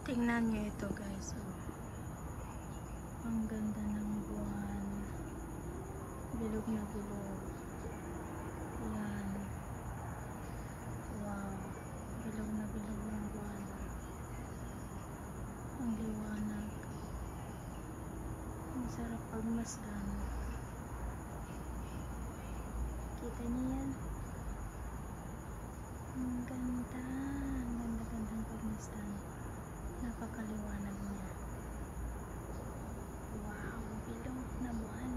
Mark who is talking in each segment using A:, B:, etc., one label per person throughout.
A: Tingnan nyo ito guys. Oh. Ang ganda ng buwan. Bilog na bilog. Yan. Wow. Bilog na bilog ng buwan. Ang liwanag. Ang sarap pagmasdan. Kita niyo yan? Ang ganda. Ang ganda-gandang pagmasdan. Napakaliwanag niya. Wow, bilog na buwan.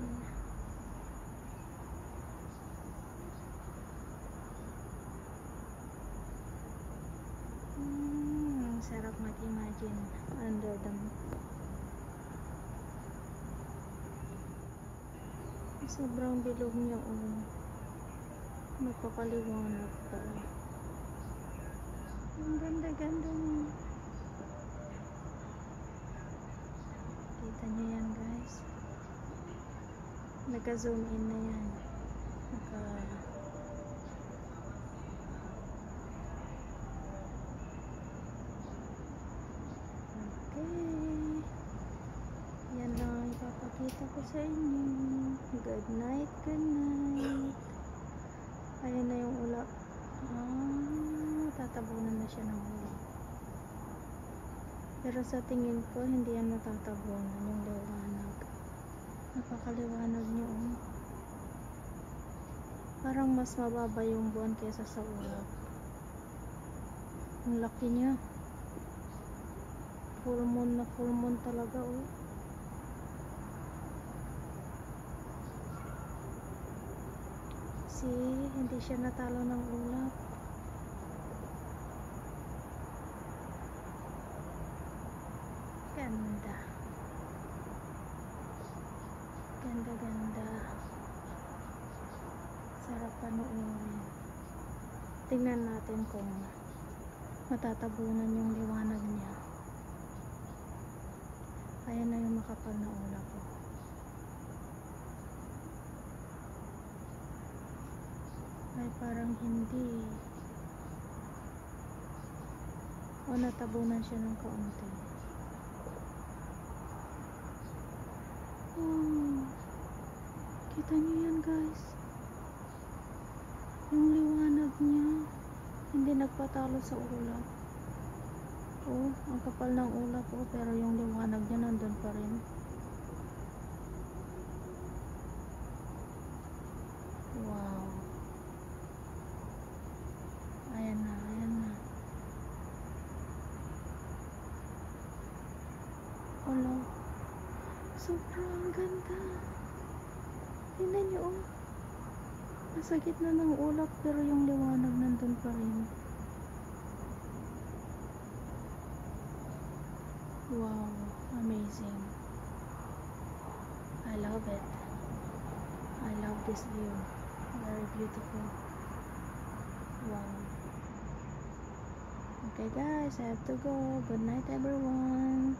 A: Ang sarap mag-imagine under the sobrang bilog niya. Napakaliwanag pa. Ang ganda-ganda niya. Kita niyo yan guys. Naka-zoom in na yan. Okay. Yan lang ang ipapakita ko sa inyo. Good night, good night. Ayan na yung ulap. Tatabunan na siya ng ulap. Pero sa tingin ko, hindi yan matatabunan yung liwanag. Napakaliwanag niyo. Parang mas mababa yung buwan kaysa sa ulap. Ang laki niya. Full moon na full moon talaga. See, hindi siya natalo ng ulap. Ganda. Ganda-ganda. Sarap panoorin. Tingnan natin kung matatabunan yung liwanag niya. Ayan na yung makapal na ulap. Ay parang hindi. O natabunan siya ng kaunti. Kita niyo yan guys. Yung liwanag niya hindi nagpatalo sa ulap. Ang kapal ng ulap pero yung liwanag niya nandun pa rin. Wow. Ayan na, ayan na. Hello. Sobrang ganda. Tingnan nyo nasa gitna ng ulap pero yung liwanag nandun pa rin. Wow, amazing. I love it. I love this view. Very beautiful. Wow. Okay guys, I have to go. Good night everyone.